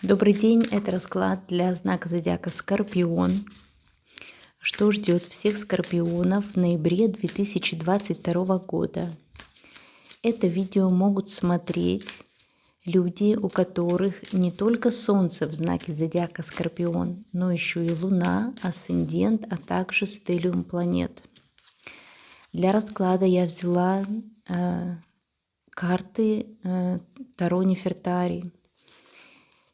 Добрый день, это расклад для знака зодиака Скорпион. Что ждет всех скорпионов в ноябре 2022 года? Это видео могут смотреть люди, у которых не только Солнце в знаке зодиака Скорпион, но еще и Луна, асцендент, а также стелиум планет. Для расклада я взяла карты Таро Нефертари.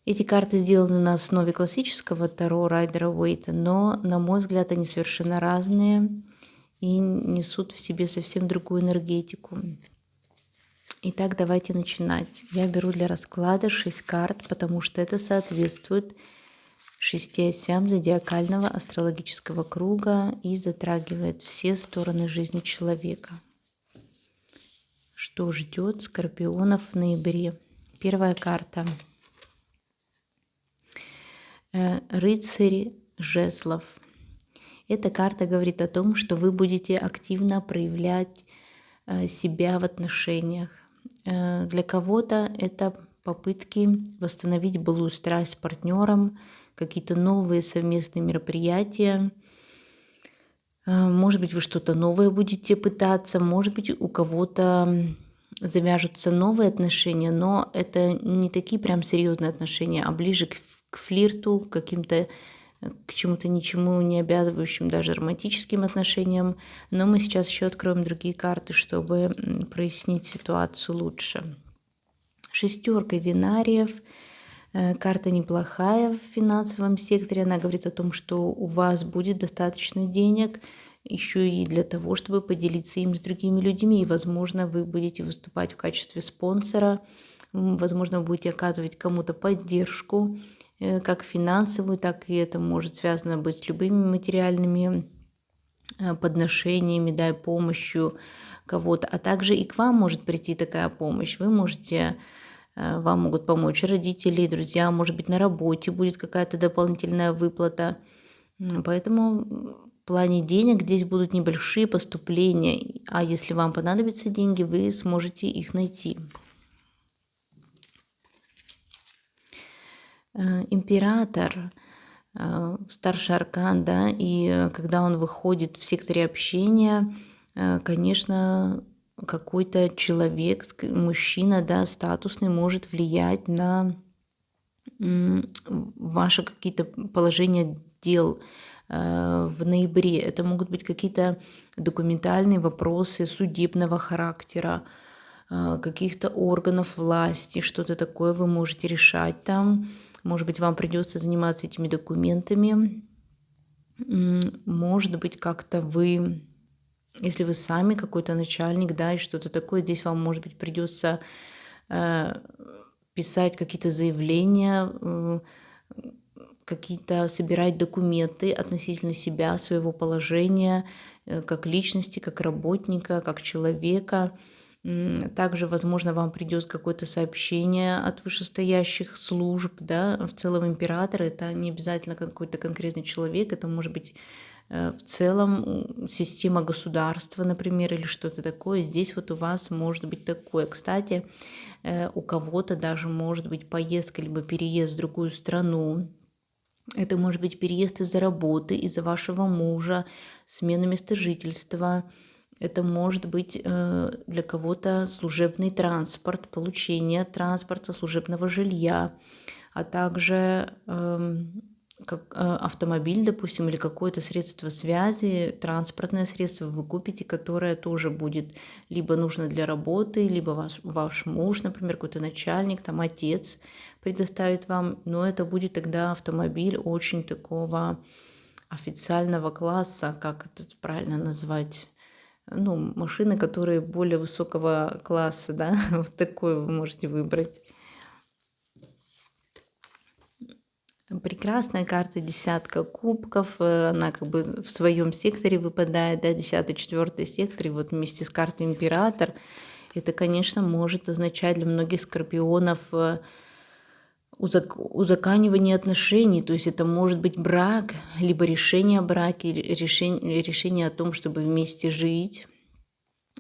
Эти карты сделаны на основе классического Таро Райдера Уэйта, но, на мой взгляд, они совершенно разные и несут в себе совсем другую энергетику. Итак, давайте начинать. Я беру для расклада 6 карт, потому что это соответствует 6 осям зодиакального астрологического круга и затрагивает все стороны жизни человека. Что ждет скорпионов в ноябре? Первая карта. Рыцарь жезлов. Эта карта говорит о том, что вы будете активно проявлять себя в отношениях. Для кого-то это попытки восстановить былую страсть с партнером, какие-то новые совместные мероприятия. Может быть, вы что-то новое будете пытаться, может быть, у кого-то завяжутся новые отношения, но это не такие прям серьезные отношения, а ближе к флирту, к чему-то ничему не обязывающим, даже романтическим отношениям. Но мы сейчас еще откроем другие карты, чтобы прояснить ситуацию лучше. 6 динариев. Карта неплохая в финансовом секторе. Она говорит о том, что у вас будет достаточно денег, еще и для того, чтобы поделиться им с другими людьми. И, возможно, вы будете выступать в качестве спонсора, возможно, вы будете оказывать кому-то поддержку, как финансовую, так и это может связано быть с любыми материальными подношениями, да, и помощью кого-то. А также и к вам может прийти такая помощь. Вам могут помочь родители, друзья, может быть, на работе будет какая-то дополнительная выплата. Поэтому в плане денег здесь будут небольшие поступления, а если вам понадобятся деньги, вы сможете их найти. Император, старший аркан, да, и когда он выходит в секторе общения, конечно, какой-то человек, мужчина, да, статусный, может влиять на ваши какие-то положения дел в ноябре. Это могут быть какие-то документальные вопросы судебного характера, каких-то органов власти, что-то такое вы можете решать там. Может быть, вам придется заниматься этими документами. Может быть, как-то вы, если вы сами какой-то начальник, да, и что-то такое, здесь вам, может быть, придется писать какие-то заявления, какие-то собирать документы относительно себя, своего положения, как личности, как работника, как человека. Также, возможно, вам придет какое-то сообщение от вышестоящих служб, да, в целом император, это не обязательно какой-то конкретный человек, это может быть в целом система государства, например, или что-то такое. Здесь вот у вас может быть такое. Кстати, у кого-то даже может быть поездка либо переезд в другую страну. Это может быть переезд из-за работы, из-за вашего мужа, смена места жительства. Это может быть для кого-то служебный транспорт, получение транспорта, служебного жилья, а также как автомобиль, допустим, или какое-то средство связи, транспортное средство вы купите, которое тоже будет либо нужно для работы, либо ваш муж, например, какой-то начальник, там отец предоставит вам, но это будет тогда автомобиль очень такого официального класса, как это правильно назвать, ну, машины, которые более высокого класса, да, вот такой вы можете выбрать. Прекрасная карта, десятка кубков, она как бы в своем секторе выпадает, да, 10-й, 4-й сектор, и вот вместе с картой император, это, конечно, может означать для многих скорпионов узаконивание отношений, то есть это может быть брак, либо решение о браке, решение о том, чтобы вместе жить.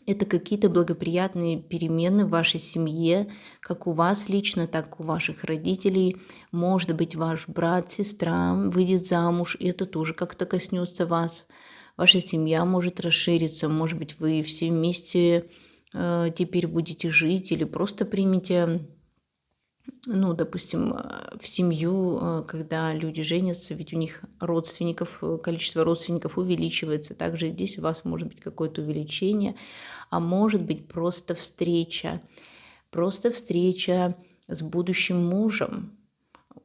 Это какие-то благоприятные перемены в вашей семье, как у вас лично, так и у ваших родителей. Может быть, ваш брат, сестра выйдет замуж, и это тоже как-то коснется вас. Ваша семья может расшириться, может быть, вы все вместе теперь будете жить или просто примете, ну, допустим, в семью, когда люди женятся, ведь у них родственников, количество родственников увеличивается. Также здесь у вас может быть какое-то увеличение, а может быть просто встреча с будущим мужем.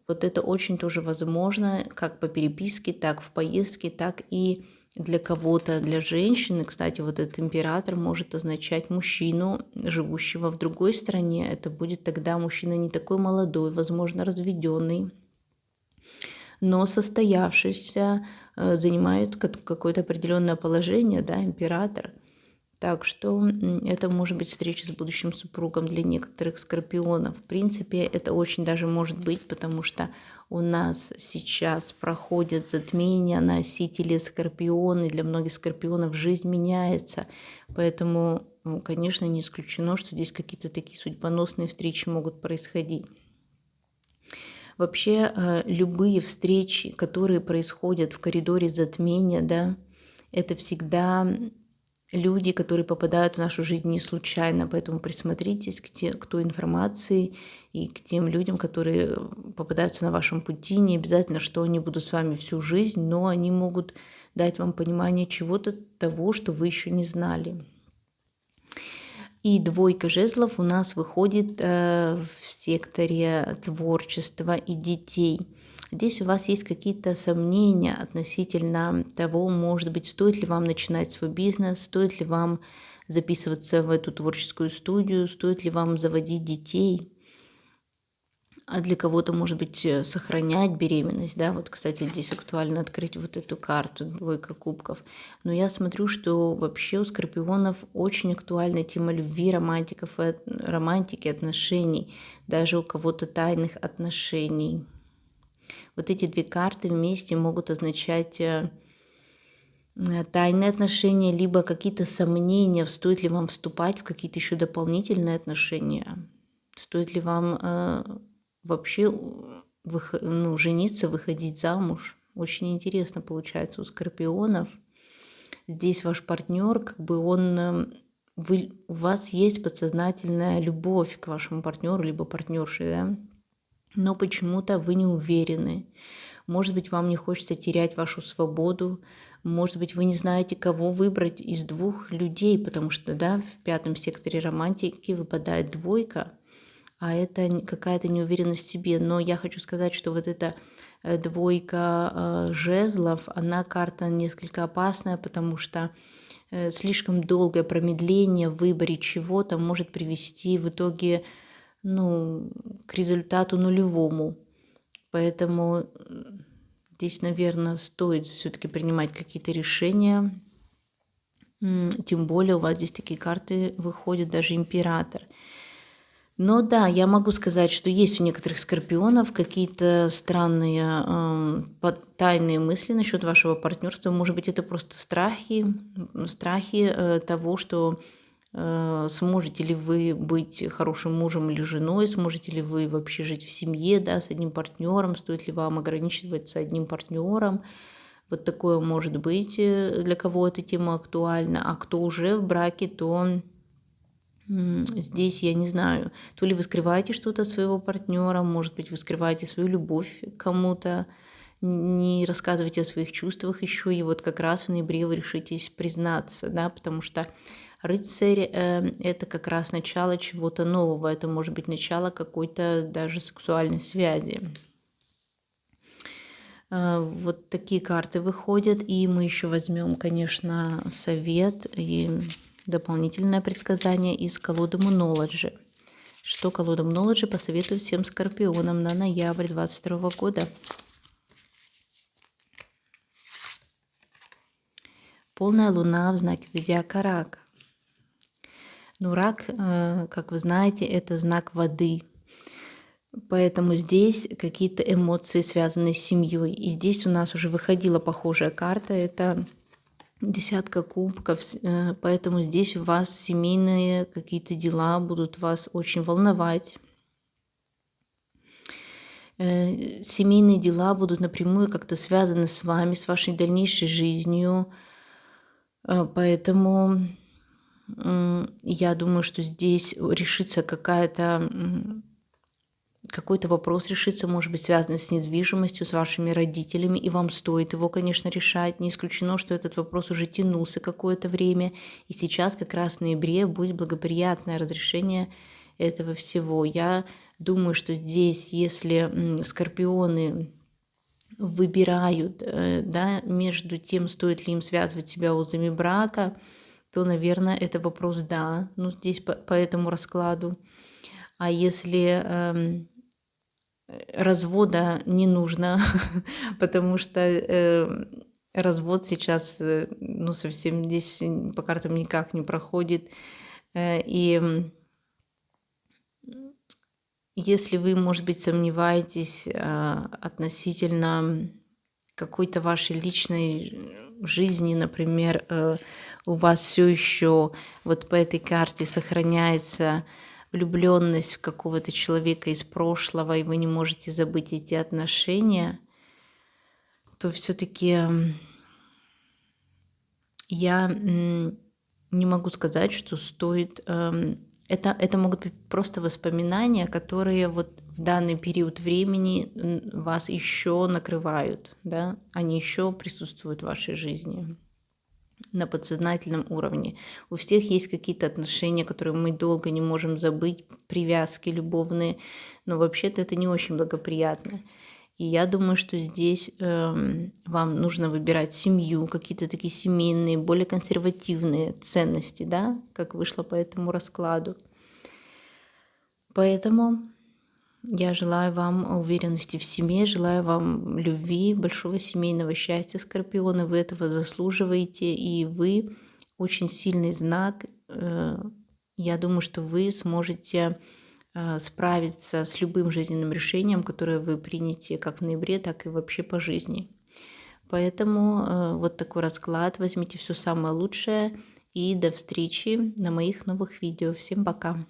Вот это очень тоже возможно, как по переписке, так в поездке, так и для кого-то, для женщины. Кстати, вот этот император может означать мужчину, живущего в другой стране. Это будет тогда мужчина не такой молодой, возможно, разведенный, но состоявшийся, занимает какое-то определенное положение, да, император. Так что это может быть встреча с будущим супругом для некоторых скорпионов. В принципе, это очень даже может быть, потому что у нас сейчас проходят затмения носители скорпионы. Для многих скорпионов жизнь меняется. Поэтому, конечно, не исключено, что здесь какие-то такие судьбоносные встречи могут происходить. Вообще, любые встречи, которые происходят в коридоре затмения, да, это всегда люди, которые попадают в нашу жизнь не случайно, поэтому присмотритесь к той информации и к тем людям, которые попадаются на вашем пути. Не обязательно, что они будут с вами всю жизнь, но они могут дать вам понимание чего-то того, что вы еще не знали. И двойка жезлов у нас выходит в секторе творчества и детей. Здесь у вас есть какие-то сомнения относительно того, может быть, стоит ли вам начинать свой бизнес, стоит ли вам записываться в эту творческую студию, стоит ли вам заводить детей. А для кого-то, может быть, сохранять беременность, да, вот, кстати, здесь актуально открыть вот эту карту, двойка кубков. Но я смотрю, что вообще у скорпионов очень актуальна тема любви, романтики, отношений, даже у кого-то тайных отношений. Вот эти две карты вместе могут означать тайные отношения, либо какие-то сомнения, стоит ли вам вступать в какие-то еще дополнительные отношения, стоит ли вам вообще жениться, выходить замуж. Очень интересно получается у скорпионов. Здесь ваш партнер, как бы у вас есть подсознательная любовь к вашему партнеру, либо партнерше, да? Но почему-то вы не уверены. Может быть, вам не хочется терять вашу свободу. Может быть, вы не знаете, кого выбрать из двух людей, потому что, да, в пятом секторе романтики выпадает двойка, а это какая-то неуверенность в себе. Но я хочу сказать, что вот эта двойка жезлов, она карта несколько опасная, потому что слишком долгое промедление в выборе чего-то может привести в итоге, к результату нулевому. Поэтому здесь, наверное, стоит все-таки принимать какие-то решения. Тем более у вас здесь такие карты выходят, даже император. Но да, я могу сказать, что есть у некоторых скорпионов какие-то странные тайные мысли насчет вашего партнерства. Может быть, это просто страхи того, что сможете ли вы быть хорошим мужем или женой, сможете ли вы вообще жить в семье, да, с одним партнером, стоит ли вам ограничиваться одним партнером. Вот такое может быть, для кого эта тема актуальна. А кто уже в браке, то здесь, я не знаю, то ли вы скрываете что-то от своего партнера, может быть, вы скрываете свою любовь к кому-то, не рассказывайте о своих чувствах еще, и вот как раз в ноябре вы решитесь признаться, да, потому что рыцарь это как раз начало чего-то нового, это может быть начало какой-то даже сексуальной связи. Вот такие карты выходят, и мы еще возьмем, конечно, совет и дополнительное предсказание из колоды Moonology. Что колода Moonology посоветует всем скорпионам на ноябрь 2022 года? Полная луна в знаке зодиака Рак. Рак, как вы знаете, это знак воды. Поэтому здесь какие-то эмоции, связанные с семьей. И здесь у нас уже выходила похожая карта. Это Десятка кубков, поэтому здесь у вас семейные какие-то дела будут вас очень волновать. Семейные дела будут напрямую как-то связаны с вами, с вашей дальнейшей жизнью. Поэтому я думаю, что здесь решится какой-то вопрос решится, может быть, связанный с недвижимостью, с вашими родителями, и вам стоит его, конечно, решать. Не исключено, что этот вопрос уже тянулся какое-то время, и сейчас как раз в ноябре будет благоприятное разрешение этого всего. Я думаю, что здесь, если скорпионы выбирают, да, между тем, стоит ли им связывать себя узами брака, то, наверное, это вопрос «да», ну, здесь по этому раскладу. А если развода не нужно, потому что развод сейчас, ну, совсем здесь по картам никак не проходит. И если вы, может быть, сомневаетесь относительно какой-то вашей личной жизни, например, у вас все еще вот по этой карте сохраняется влюбленность в какого-то человека из прошлого, и вы не можете забыть эти отношения, то все-таки я не могу сказать, что стоит. Это могут быть просто воспоминания, которые вот в данный период времени вас еще накрывают, да, они еще присутствуют в вашей жизни на подсознательном уровне. У всех есть какие-то отношения, которые мы долго не можем забыть, привязки любовные, но вообще-то это не очень благоприятно. И я думаю, что здесь вам нужно выбирать семью, какие-то такие семейные, более консервативные ценности, да, как вышло по этому раскладу. Поэтому я желаю вам уверенности в семье, желаю вам любви, большого семейного счастья, скорпионы. Вы этого заслуживаете, и вы очень сильный знак. Я думаю, что вы сможете справиться с любым жизненным решением, которое вы примете как в ноябре, так и вообще по жизни. Поэтому вот такой расклад. Возьмите все самое лучшее. И до встречи на моих новых видео. Всем пока!